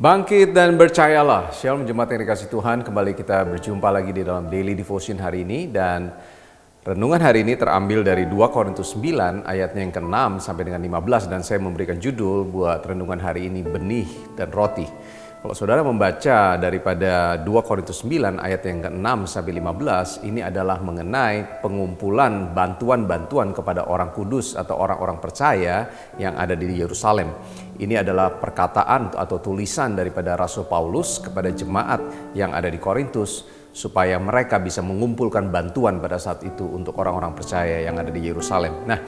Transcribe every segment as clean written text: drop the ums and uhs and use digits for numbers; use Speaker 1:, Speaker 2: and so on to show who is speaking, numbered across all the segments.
Speaker 1: Bangkit dan percayalah. Shalom jemaat yang dikasih Tuhan, kembali kita berjumpa lagi di dalam Daily Devotion hari ini. Dan renungan hari ini terambil dari 2 Korintus 9 ayatnya yang ke-6 sampai dengan 15. Dan saya memberikan judul buat renungan hari ini, benih dan roti. Kalau saudara membaca daripada 2 Korintus 9 ayat yang ke-6 sampai 15, ini adalah mengenai pengumpulan bantuan-bantuan kepada orang kudus atau orang-orang percaya yang ada di Yerusalem. Ini adalah perkataan atau tulisan daripada Rasul Paulus kepada jemaat yang ada di Korintus supaya mereka bisa mengumpulkan bantuan pada saat itu untuk orang-orang percaya yang ada di Yerusalem. Nah,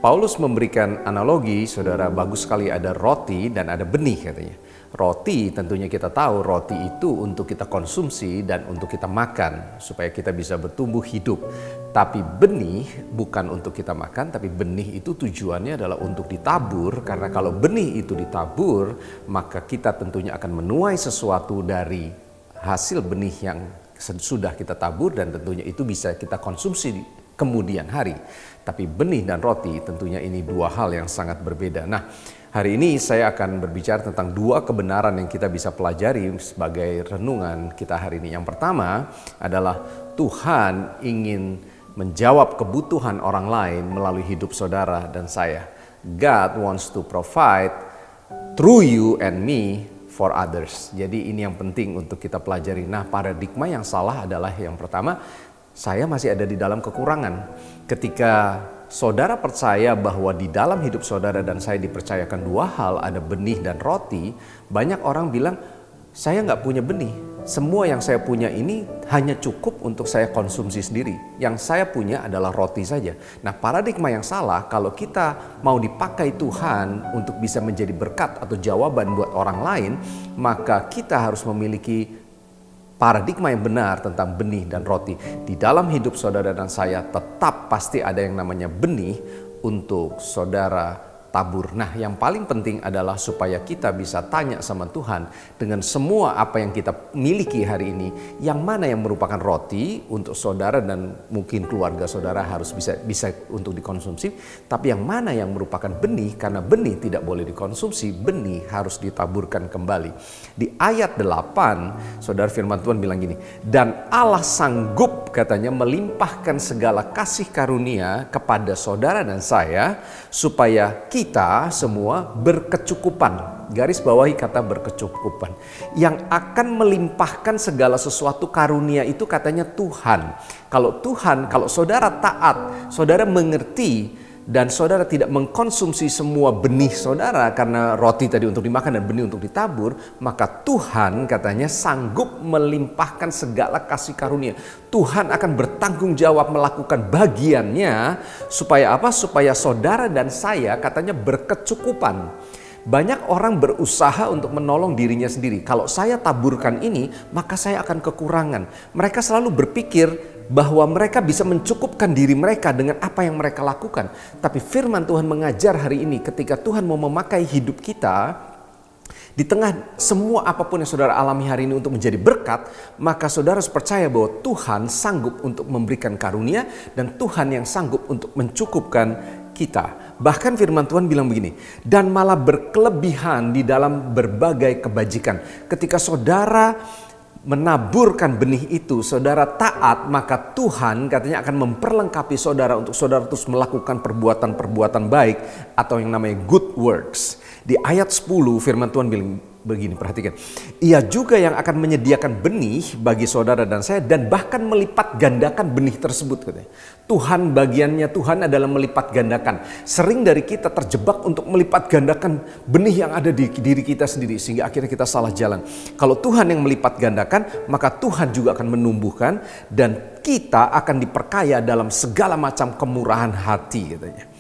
Speaker 1: Paulus memberikan analogi, saudara, bagus sekali, ada roti dan ada benih katanya. Roti tentunya kita tahu roti itu untuk kita konsumsi dan untuk kita makan supaya kita bisa bertumbuh hidup. Tapi benih bukan untuk kita makan, tapi benih itu tujuannya adalah untuk ditabur, karena kalau benih itu ditabur maka kita tentunya akan menuai sesuatu dari hasil benih yang sudah kita tabur dan tentunya itu bisa kita konsumsi kemudian hari. Tapi benih dan roti tentunya ini dua hal yang sangat berbeda. Nah, hari ini saya akan berbicara tentang dua kebenaran yang kita bisa pelajari sebagai renungan kita hari ini. Yang pertama adalah Tuhan ingin menjawab kebutuhan orang lain melalui hidup saudara dan saya. God wants to provide through you and me for others. Jadi ini yang penting untuk kita pelajari. Nah, paradigma yang salah adalah yang pertama, saya masih ada di dalam kekurangan. Ketika saudara percaya bahwa di dalam hidup saudara dan saya dipercayakan dua hal, ada benih dan roti, banyak orang bilang, saya nggak punya benih. Semua yang saya punya ini hanya cukup untuk saya konsumsi sendiri. Yang saya punya adalah roti saja. Nah, paradigma yang salah, kalau kita mau dipakai Tuhan untuk bisa menjadi berkat atau jawaban buat orang lain, maka kita harus memiliki paradigma yang benar tentang benih dan roti. Di dalam hidup saudara dan saya tetap pasti ada yang namanya benih untuk saudara tabur. Nah, yang paling penting adalah supaya kita bisa tanya sama Tuhan dengan semua apa yang kita miliki hari ini, yang mana yang merupakan roti untuk saudara dan mungkin keluarga saudara harus bisa untuk dikonsumsi, tapi yang mana yang merupakan benih, karena benih tidak boleh dikonsumsi, benih harus ditaburkan kembali. Di ayat 8, saudara, firman Tuhan bilang gini, dan Allah sanggup katanya melimpahkan segala kasih karunia kepada saudara dan saya supaya kita semua berkecukupan. Garis bawahi kata berkecukupan. Yang akan melimpahkan segala sesuatu karunia itu katanya Tuhan. Kalau Tuhan, kalau saudara taat, saudara mengerti, dan saudara tidak mengkonsumsi semua benih saudara karena roti tadi untuk dimakan dan benih untuk ditabur, maka Tuhan katanya sanggup melimpahkan segala kasih karunia. Tuhan akan bertanggung jawab melakukan bagiannya supaya apa? Supaya saudara dan saya katanya berkecukupan. Banyak orang berusaha untuk menolong dirinya sendiri. Kalau saya taburkan ini, maka saya akan kekurangan. Mereka selalu berpikir bahwa mereka bisa mencukupkan diri mereka dengan apa yang mereka lakukan. Tapi firman Tuhan mengajar hari ini, ketika Tuhan mau memakai hidup kita, di tengah semua apapun yang saudara alami hari ini untuk menjadi berkat, maka saudara harus percaya bahwa Tuhan sanggup untuk memberikan karunia dan Tuhan yang sanggup untuk mencukupkan kita. Bahkan firman Tuhan bilang begini, dan malah berkelebihan di dalam berbagai kebajikan. Ketika saudara menaburkan benih itu, saudara taat, maka Tuhan katanya akan memperlengkapi saudara untuk saudara terus melakukan perbuatan-perbuatan baik atau yang namanya good works. Di ayat 10 firman Tuhan bilang begini, perhatikan. Ia juga yang akan menyediakan benih bagi saudara dan saya dan bahkan melipat gandakan benih tersebut katanya. Tuhan, bagiannya Tuhan adalah melipat gandakan. Sering dari kita terjebak untuk melipat gandakan benih yang ada di diri kita sendiri sehingga akhirnya kita salah jalan. Kalau Tuhan yang melipat gandakan, maka Tuhan juga akan menumbuhkan dan kita akan diperkaya dalam segala macam kemurahan hati katanya.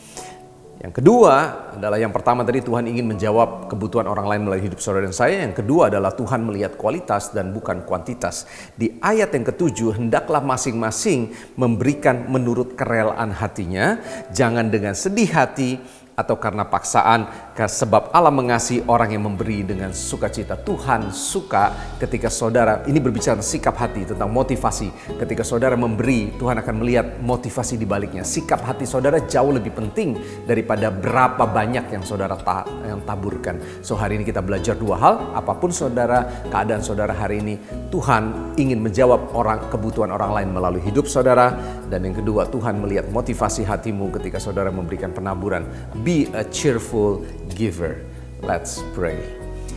Speaker 1: Yang kedua adalah, yang pertama tadi Tuhan ingin menjawab kebutuhan orang lain melalui hidup saudara dan saya. Yang kedua adalah Tuhan melihat kualitas dan bukan kuantitas. Di ayat yang ke-7, hendaklah masing-masing memberikan menurut kerelaan hatinya, jangan dengan sedih hati atau karena paksaan, sebab Allah mengasihi orang yang memberi dengan sukacita. Tuhan suka ketika saudara, ini berbicara sikap hati, tentang motivasi. Ketika saudara memberi, Tuhan akan melihat motivasi di baliknya. Sikap hati saudara jauh lebih penting daripada berapa banyak yang saudara yang taburkan. So hari ini kita belajar dua hal. Apapun saudara, keadaan saudara hari ini, Tuhan ingin menjawab kebutuhan orang lain melalui hidup saudara. Dan yang kedua, Tuhan melihat motivasi hatimu ketika saudara memberikan penaburan. Be a cheerful giver. Let's pray.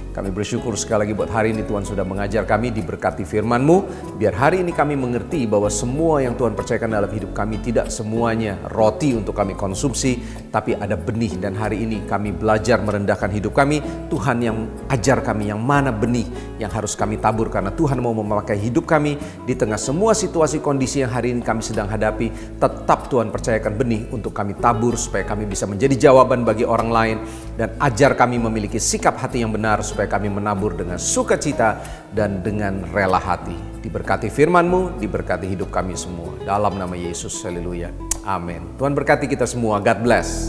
Speaker 1: Kami bersyukur sekali lagi buat hari ini Tuhan sudah mengajar kami, diberkati firman-Mu. Biar hari ini kami mengerti bahwa semua yang Tuhan percayakan dalam hidup kami tidak semuanya roti untuk kami konsumsi, tapi ada benih. Dan hari ini kami belajar merendahkan hidup kami. Tuhan yang ajar kami yang mana benih yang harus kami tabur, karena Tuhan mau memakai hidup kami di tengah semua situasi kondisi yang hari ini kami sedang hadapi. Tetap Tuhan percayakan benih untuk kami tabur supaya kami bisa menjadi jawaban bagi orang lain, dan ajar kami memiliki sikap hati yang benar supaya kami menabur dengan sukacita dan dengan rela hati. Diberkati firman-Mu, diberkati hidup kami semua. Dalam nama Yesus, haleluya. Amin. Tuhan berkati kita semua. God bless.